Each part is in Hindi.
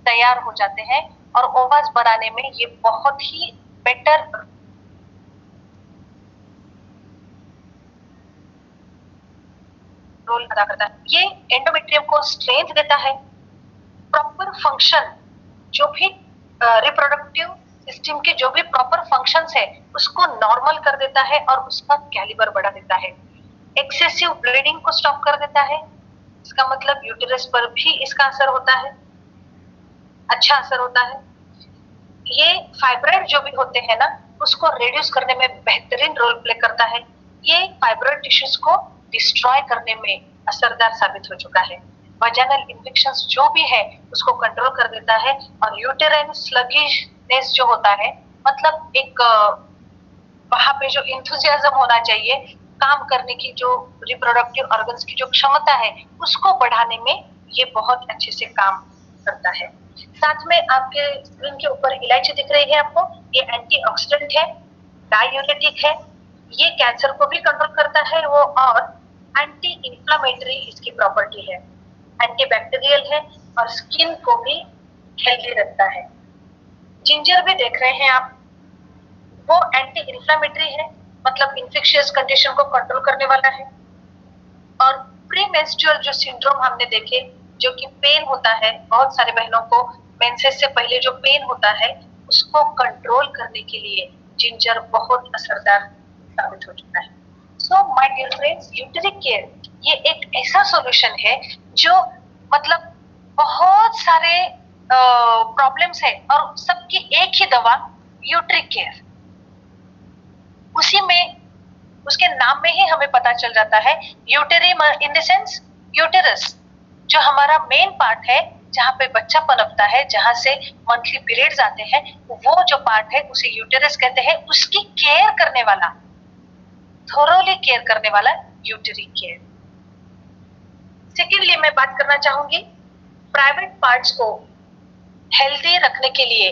तैयार हो जाते हैं और ओवास बनाने में ये बहुत ही बेटर रोल अदा करता है। ये एंडोमेट्रियम को स्ट्रेंथ देता है, प्रॉपर फंक्शन जो भी रिप्रोडक्टिव सिस्टम के जो भी प्रॉपर फंक्शंस है उसको नॉर्मल कर देता है और उसका कैलिबर बढ़ा देता है। एक्सेसिव ब्लीडिंग को स्टॉप कर देता है, इसका मतलब यूटेरस पर भी इसका असर होता है, अच्छा असर होता है। ये फाइब्रॉइड जो भी होते हैं ना उसको रिड्यूस करने में बेहतरीन रोल प्ले करता है। ये फाइब्रॉइड टिश्यूज को डिस्ट्रॉय करने में असरदार साबित हो चुका है। वजाइनल इन्फेक्शंस जो भी है उसको कंट्रोल कर देता है और यूटेराइन स्लगिशनेस जो होता है, मतलब एक वहां पे जो इंथुजियाज्म होना चाहिए काम करने की, जो रिप्रोडक्टिव ऑर्गन्स की जो क्षमता है उसको बढ़ाने में ये बहुत अच्छे से काम करता है। साथ में आपके स्क्रीन के ऊपर इलायची दिख रही है आपको, ये एंटीऑक्सीडेंट है, डाययूरेटिक है, ये कैंसर को भी कंट्रोल करता है वो, और एंटी इंफ्लेमेटरी इसकी प्रॉपर्टी है, एंटीबैक्टीरियल है और स्किन को भी हेल्दी रखता है। जिंजर भी देख रहे हैं आप, वो एंटी इंफ्लेमेटरी है, मतलब इन्फेक्शियस कंडीशन को कंट्रोल करने वाला है। और प्रीमेंस्ट्रुअल जो सिंड्रोम हमने देखे, जो कि पेन होता है, बहुत सारे बहनों को मेंसेस से पहले जो पेन होता है उसको कंट्रोल करने के लिए जिंजर बहुत असरदार साबित हो चुका है। सो माय डियर फ्रेंड्स, यूटेरिक केयर ये एक ऐसा सॉल्यूशन है जो मतलब बहुत सारे प्रॉब्लम्स है और सबकी एक ही दवा, यूटेरिक केयर। उसी में उसके नाम में ही हमें पता चल जाता है, यूटेरियम इन द सेंस यूटेरस, जो हमारा मेन पार्ट है जहाँ पे बच्चा पनपता है, जहाँ से मंथली पीरियड्स आते हैं, वो जो पार्ट है उसे यूटेरस कहते हैं। उसकी केयर करने वाला, थोरोली केयर करने वाला यूटेरिक केयर। सेकेंडली मैं बात करना चाहूंगी प्राइवेट पार्ट्स को हेल्दी रखने के लिए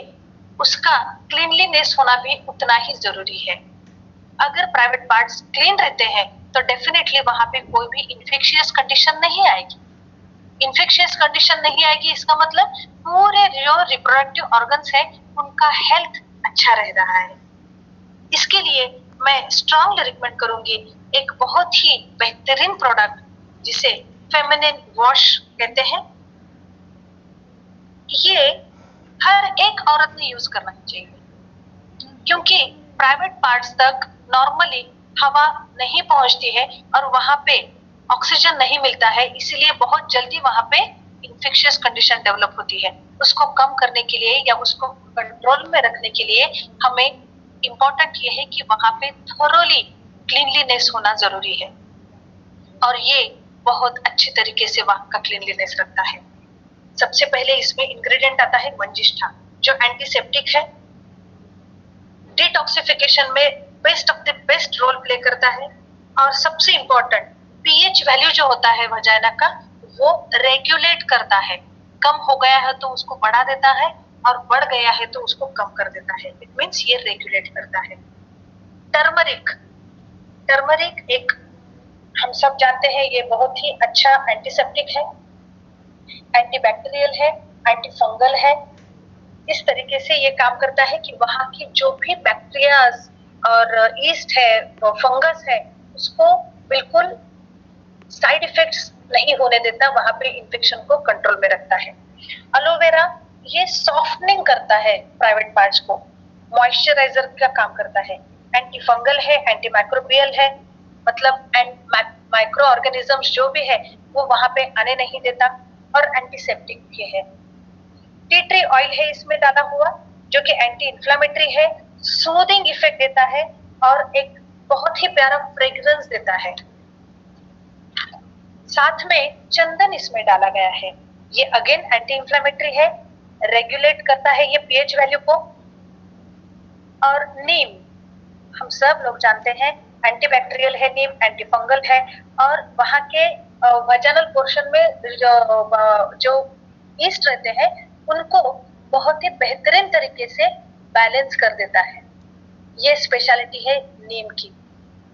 उसका क्लीनलीनेस होना भी उतना ही जरूरी है। अगर प्राइवेट पार्ट्स क्लीन रहते हैं तो डेफिनेटली वहां पे कोई भी इंफेक्शियस कंडीशन नहीं आएगी। इंफेक्शियस कंडीशन नहीं आएगी इसका मतलब पूरे जो रिप्रोडक्टिव ऑर्गन्स है उनका हेल्थ अच्छा रह रहा है। इसके लिए मैं स्ट्रांगली रिकमेंड करूंगी एक बहुत ही बेहतरीन प्रोडक्ट जिसे फेमिनिन वॉश कहते हैं। ये हर एक औरत ने यूज करना चाहिए, क्योंकि प्राइवेट पार्ट्स तक नॉर्मली हवा नहीं पहुंचती है और वहां पे ऑक्सीजन नहीं मिलता है, इसलिए बहुत जल्दी वहां पे इंफेक्शियस कंडीशन डेवलप होती है। उसको कम करने के लिए या उसको कंट्रोल में रखने के लिए हमें इम्पोर्टेंट ये है कि वहां पे थोरोली क्लीनलीनेस होना जरूरी है, और ये बहुत अच्छे तरीके से वहां का क्लीनलीनेस रखता है। सबसे पहले इसमें इंग्रेडिएंट आता है मंजिष्ठा, जो एंटीसेप्टिक है, डिटॉक्सिफिकेशन में best of the best role play करता है, और सबसे इंपॉर्टेंट पीएच वैल्यू जो होता है वजाइना का वो रेगुलेट करता है। कम हो गया है तो उसको बढ़ा देता है और बढ़ गया है तो उसको कम कर देता है। इट मींस ये रेगुलेट करता है। टर्मरिक, टर्मरिक एक हम सब जानते हैं ये बहुत ही अच्छा एंटीसेप्टिक है, एंटीबैक्टीरियल है, एंटी फंगल है। इस तरीके से ये काम करता है कि वहां की जो भी बैक्टीरियाज और ईस्ट है, फंगस है, उसको बिल्कुल साइड इफेक्ट्स नहीं होने देता, वहां पे इन्फेक्शन को कंट्रोल में रखता है। एलोवेरा ये सॉफ्टनिंग करता है प्राइवेट पार्ट्स को, मॉइस्चराइजर का काम करता है, एंटी फंगल है, एंटी माइक्रोबियल है, मतलब माइक्रो ऑर्गेनिजम्स जो भी है वो वहां पे आने नहीं देता, और एंटीसेप्टिक भी है। टी ट्री ऑयल है इसमें डाला हुआ, जो कि एंटी इंफ्लेमेटरी है, सूदिंग इफेक्ट देता है और एक बहुत ही प्यारा फ्रेग्रेंस देता है। साथ में चंदन इसमें डाला गया है, ये अगेन एंटी इंफ्लेमेटरी है, रेगुलेट करता है ये पीएच वैल्यू को। और नीम, हम सब लोग जानते हैं एंटीबैक्टीरियल है नीम, एंटी फंगल है, और वहां के वजाइनल पोर्शन में जो ईस्ट रहते हैं उनको बहुत ही बेहतरीन तरीके से बैलेंस कर देता है। ये स्पेशलिटी है नीम की।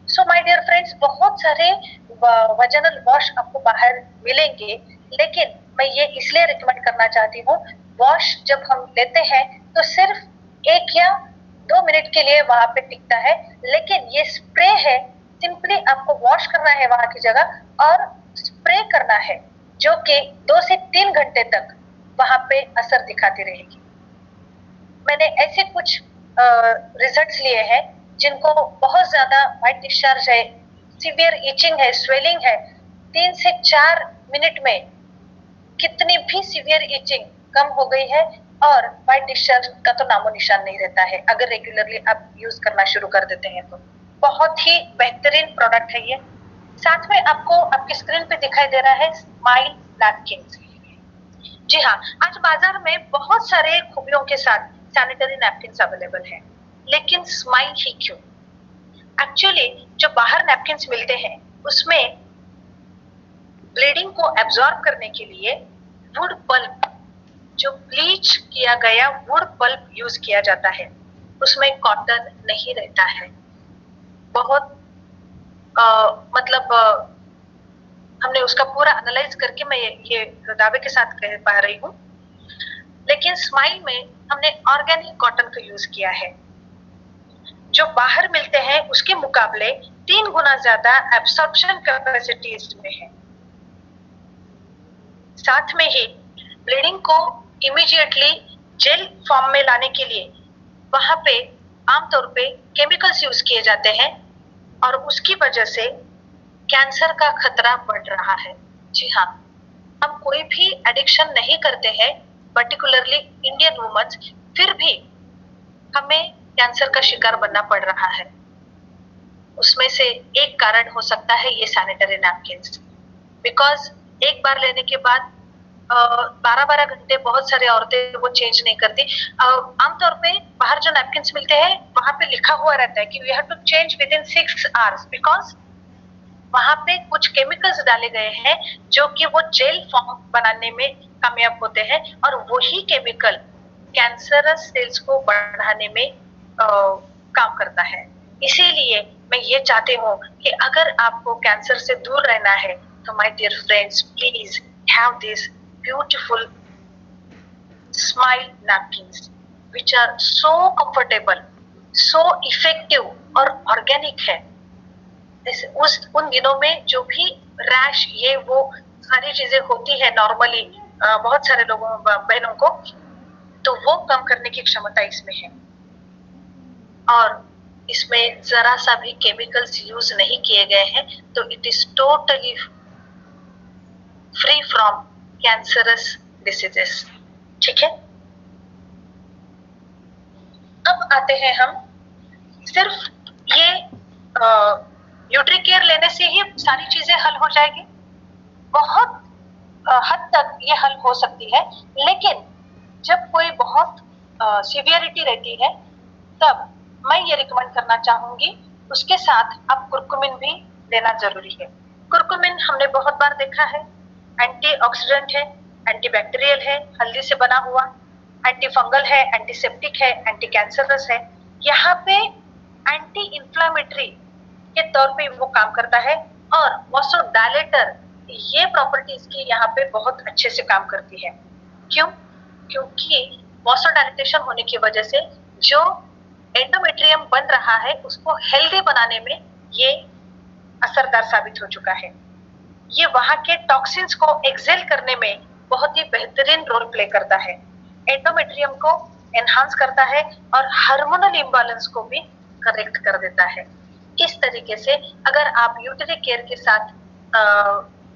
सो माय डियर फ्रेंड्स, बहुत सारे वजाइनल वॉश आपको बाहर मिलेंगे, लेकिन मैं ये इसलिए रिकमेंड करना चाहती हूँ, वॉश जब हम लेते हैं तो सिर्फ 1 या 2 मिनट के लिए वहां पे टिकता है, लेकिन ये स्प्रे है, सिंपली आपको वॉश करना है वहां की जगह और स्प्रे करना है, जो कि 2 से 3 घंटे तक वहां पे असर दिखाती रहेगी। मैंने ऐसे कुछ रिजल्ट्स लिए हैं जिनको बहुत ज्यादा व्हाइट डिस्चार्ज है, सीवियर इचिंग है, स्वेलिंग है, 3 से 4 मिनट में कितनी भी सीवियर इचिंग कम हो गई है और व्हाइट डिस्चार्ज का तो नामो निशान नहीं रहता है अगर रेगुलरली आप यूज करना शुरू कर देते हैं तो। बहुत ही बेहतरीन प्रोडक्ट है ये। साथ में आपको आपकी स्क्रीन पे दिखाई दे रहा है स्माइल नैपकिन। जी हाँ, आज बाजार में बहुत सारे खूबियों के साथ सैनिटरी नैपकिन अवेलेबल है, लेकिन स्माइल ही क्यों? एक्चुअली जो बाहर नैपकिन मिलते हैं उसमें ब्लीडिंग को एब्जॉर्ब करने के लिए वुड पल्प, जो ब्लीच किया गया वुड पल्प यूज किया जाता है, उसमें कॉटन नहीं रहता है। बहुत हमने उसका पूरा एनालाइज करके मैं ये दावे के साथ कह पा रही हूँ। लेकिन स्माइल में हमने ऑर्गेनिक कॉटन का यूज किया है, जो बाहर मिलते हैं उसके मुकाबले 3 गुना ज्यादा एब्सॉर्प्शन कैपेसिटी इसमें है। साथ में ही ब्लीडिंग को इमीडिएटली जेल फॉर्म में लाने के लिए वहां पे आमतौर पे केमिकल्स यूज किए जाते हैं और उसकी वजह से कैंसर का खतरा बढ़ रहा है। जी हाँ, हम कोई भी एडिक्शन नहीं करते हैं, पर्टिकुलरली इंडियन वुमेन्स, फिर भी हमें कैंसर का शिकार बनना पड़ रहा है। उसमें से एक कारण हो सकता है ये सैनिटरी नैपकिन्स, बिकॉज एक बार लेने के बाद 12-12 घंटे बहुत सारी औरतें वो चेंज नहीं करती। आमतौर पे बाहर जो नैपकिन्स मिलते हैं वहां पे लिखा हुआ रहता है कि we have to change within 6 hours, because वहां पे कुछ केमिकल्स डाले गए हैं जो कि वो जेल फॉर्म बनाने में कामयाब होते हैं और वही केमिकल कैंसरस सेल्स को बढ़ाने में काम करता है। इसीलिए मैं ये चाहती हूँ कि अगर आपको कैंसर से दूर रहना है तो my dear friends, please have this beautiful smile napkins which are so comfortable, so effective और ऑर्गेनिक है। उन दिनों में जो भी रैश ये वो सारी चीजें होती है नॉर्मली बहुत सारे लोगों बहनों को, तो वो कम करने की क्षमता इसमें है और इसमें जरा सा भी केमिकल्स यूज नहीं किए गए हैं, तो it is totally free from cancerous diseases. ठीक है, अब आते हैं हम सिर्फ ये न्यूट्री केयर लेने से ही सारी चीजें हल हो जाएगी? बहुत हद तक ये हल हो सकती है, लेकिन जब कोई बहुत सीवियरिटी रहती है तब मैं ये रिकमेंड करना चाहूंगी उसके साथ आप कुरकुमिन भी लेना जरूरी है। कुरकुमिन हमने बहुत बार देखा है, एंटीऑक्सीडेंट है, एंटीबैक्टीरियल है, हल्दी से बना हुआ, एंटी फंगल है, एंटीसेप्टिक है, एंटी कैंसरस है। यहाँ पे एंटी इंफ्लेमेटरी के तौर पे वो काम करता है और वासोडायलेटर, ये प्रॉपर्टी इसकी यहाँ पे बहुत अच्छे से काम करती है। क्यों? क्योंकि वासोडायलेटेशन होने की वजह से जो एंडोमेट्रियम बन रहा है उसको हेल्दी बनाने में ये असरदार साबित हो चुका है। ये वहां के टॉक्सिन्स को एक्सेल करने में बहुत ही बेहतरीन रोल प्ले करता है, एंडोमेट्रियम को एनहांस करता है और हार्मोनल इम्बैलेंस को भी करेक्ट कर देता है। इस तरीके से अगर आप यूटेरी केयर के साथ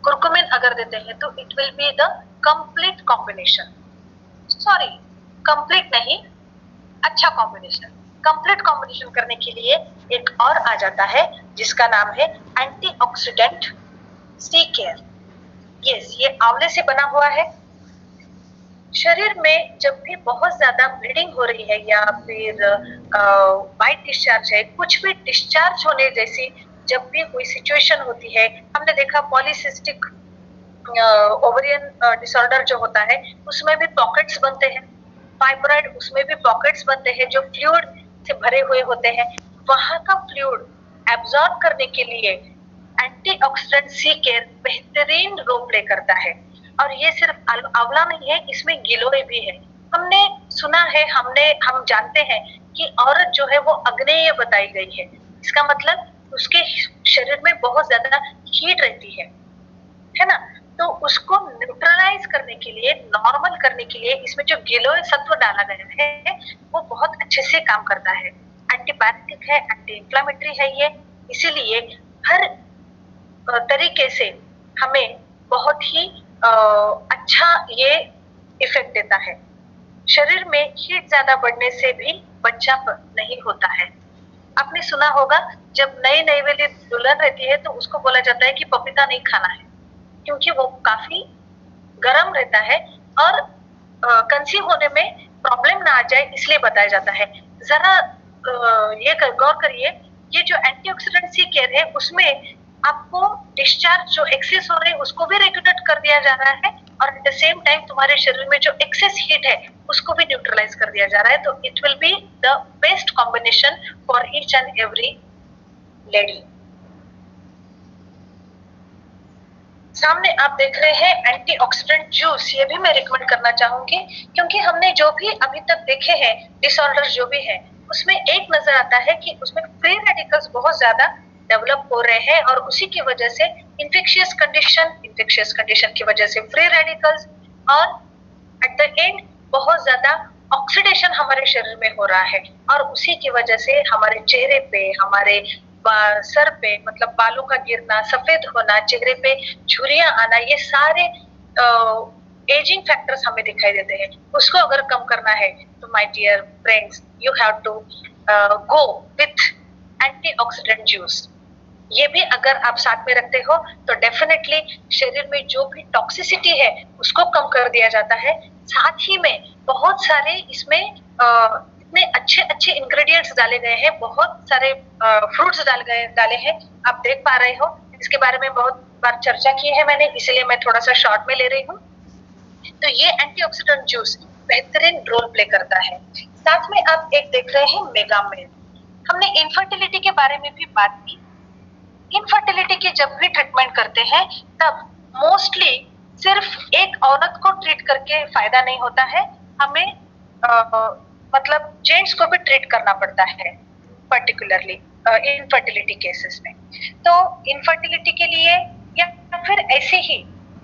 कुरकुमिन अगर देते हैं तो it will be the complete combination, sorry complete नहीं, अच्छा कॉम्बिनेशन। कंप्लीट कॉम्बिनेशन करने के लिए एक और आ जाता है जिसका नाम है एंटीऑक्सीडेंट सी केयर। यस, ये आंवले से बना हुआ है। शरीर में जब भी बहुत ज्यादा ब्लीडिंग हो रही है या फिर वाइट डिस्चार्ज है, कुछ भी डिस्चार्ज होने जैसी जब भी कोई सिचुएशन होती है, हमने देखा पॉलीसिस्टिक ओवरियन डिसऑर्डर जो होता है उसमें भी पॉकेट्स बनते हैं, फाइब्रॉइड उसमें भी पॉकेट्स बनते हैं जो फ्लूइड से भरे हुए होते हैं। वहां का फ्लूइड एब्जॉर्ब करने के लिए एंटीऑक्सीडेंट सी केयर बेहतरीन रोल प्ले करता है। और ये सिर्फ आंवला नहीं है, इसमें गिलोय भी है। हमने सुना है, हम जानते हैं कि औरत जो है वो आग्नेय बताई गई है। इसका मतलब उसके शरीर में बहुत ज्यादा हीट रहती है ना? तो उसको न्यूट्रलाइज करने के लिए, नॉर्मल करने के लिए इसमें जो गिलोय सत्व डाला गया है वो बहुत अच्छे से काम करता है। एंटीबायोटिक है, एंटी इंफ्लेमेटरी है ये, इसीलिए हर तरीके से हमें बहुत ही अच्छा ये इफेक्ट देता है। शरीर में हीट ज्यादा बढ़ने से भी बच्चा नहीं होता है। आपने सुना होगा जब नई नई वाली दुल्हन रहती है तो उसको बोला जाता है कि पपीता नहीं खाना है, क्योंकि वो काफी गर्म रहता है और कंसीव होने में प्रॉब्लम ना आ जाए इसलिए बताया जाता है। जरा ये गौर करिए, ये जो एंटीऑक्सीडेंट सी केयर है उसमें आपको डिस्चार्ज जो एक्सेस हो रहे हैं उसको भी रेगुलेट कर दिया जा रहा है और एट द सेम टाइम तुम्हारे शरीर में जो एक्सेस हीट है उसको भी न्यूट्रलाइज कर दिया जा रहा है। तो it will be the best combination for each and every lady. सामने आप देख रहे हैं एंटीऑक्सीडेंट जूस, ये भी मैं रिकमेंड करना चाहूंगी, क्योंकि हमने जो भी अभी तक देखे हैं डिसऑर्डर जो भी है उसमें एक नजर आता है कि उसमें फ्री रेडिकल्स बहुत ज्यादा डेवलप हो रहे हैं और उसी की वजह से इन्फेक्शियस कंडीशन की वजह से फ्री रेडिकल्स और एट द एंड बहुत ज्यादा ऑक्सीडेशन हमारे शरीर में हो रहा है और उसी की वजह से हमारे चेहरे पे, हमारे सर पे मतलब बालों का गिरना, सफेद होना, चेहरे पे झुर्रियां आना, ये सारे एजिंग फैक्टर्स हमें दिखाई देते हैं। उसको अगर कम करना है तो my dear friends, you have to go with antioxidant juice. ये भी अगर आप साथ में रखते हो तो डेफिनेटली शरीर में जो भी टॉक्सिसिटी है उसको कम कर दिया जाता है। साथ ही में बहुत सारे इसमें इतने अच्छे अच्छे इंग्रेडिएंट्स डाले गए हैं, बहुत सारे फ्रूट्स डाले हैं, आप देख पा रहे हो। इसके बारे में बहुत बार चर्चा की है मैंने, इसलिए मैं थोड़ा सा शॉर्ट में ले रही हूँ। तो ये एंटीऑक्सीडेंट जूस बेहतरीन रोल प्ले करता है। साथ में आप एक देख रहे हैं मेगामेन। हमने इनफर्टिलिटी के बारे में भी बात की। इनफर्टिलिटी की जब भी ट्रीटमेंट करते हैं तब मोस्टली सिर्फ एक औरत को ट्रीट करके फायदा नहीं होता है, हमें मतलब जेंट्स को भी ट्रीट करना पड़ता है, पर्टिकुलरली इनफर्टिलिटी केसेस में। तो इनफर्टिलिटी के लिए या फिर ऐसे ही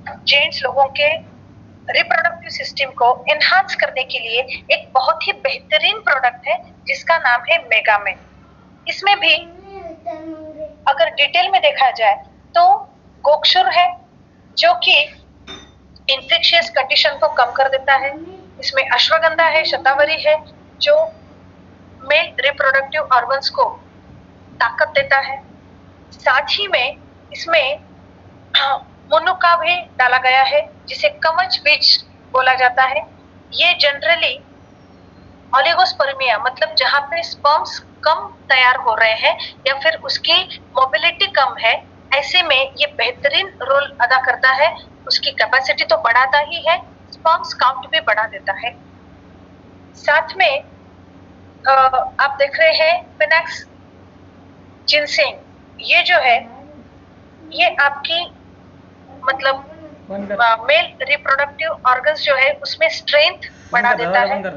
जेंट्स लोगों के रिप्रोडक्टिव सिस्टम को एनहांस करने के लिए एक बहुत ही बेहतरीन प्रोडक्ट है जिसका नाम है मेगामेन। इसमें भी अगर डिटेल में देखा जाए तो गोक्षुर है जो कि इन्फेक्शियस कंडीशन को कम कर देता है। इसमें अश्वगंधा है, शतावरी है जो मेल रिप्रोडक्टिव ऑर्गन्स को ताकत देता है। साथ ही में इसमें मुनुका भी डाला गया है जिसे कवच बीज बोला जाता है। ये जनरली ओलिगोस्पर्मिया मतलब जहां पे स्पर्म्स कम तैयार हो रहे हैं या फिर उसकी मोबिलिटी कम है, ऐसे में ये बेहतरीन रोल अदा करता है। उसकी कैपेसिटी तो बढ़ाता ही है, स्पर्म्स काउंट भी बढ़ा देता है। साथ में आप देख रहे हैं फिनेक्स जिनसेंग, ये जो है ये आपकी मतलब मेल रिप्रोडक्टिव ऑर्गन्स जो है उसमें स्ट्रेंथ बढ़ा देता है।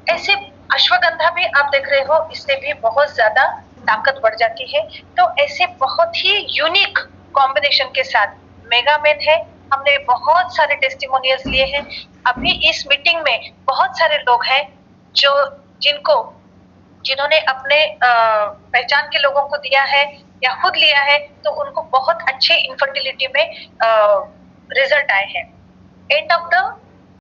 ऐसे अश्वगंधा भी आप देख रहे हो, इससे भी बहुत ज्यादा ताकत बढ़ जाती है। तो ऐसे बहुत ही यूनिक कॉम्बिनेशन के साथ मेगामेन है। हमने बहुत सारे टेस्टिमोनियल्स लिए हैं। अभी इस मीटिंग में बहुत सारे लोग हैं जो जिन्होंने अपने पहचान के लोगों को दिया है या खुद लिया है, तो उनको बहुत अच्छे इनफर्टिलिटी में रिजल्ट आए हैं। End of the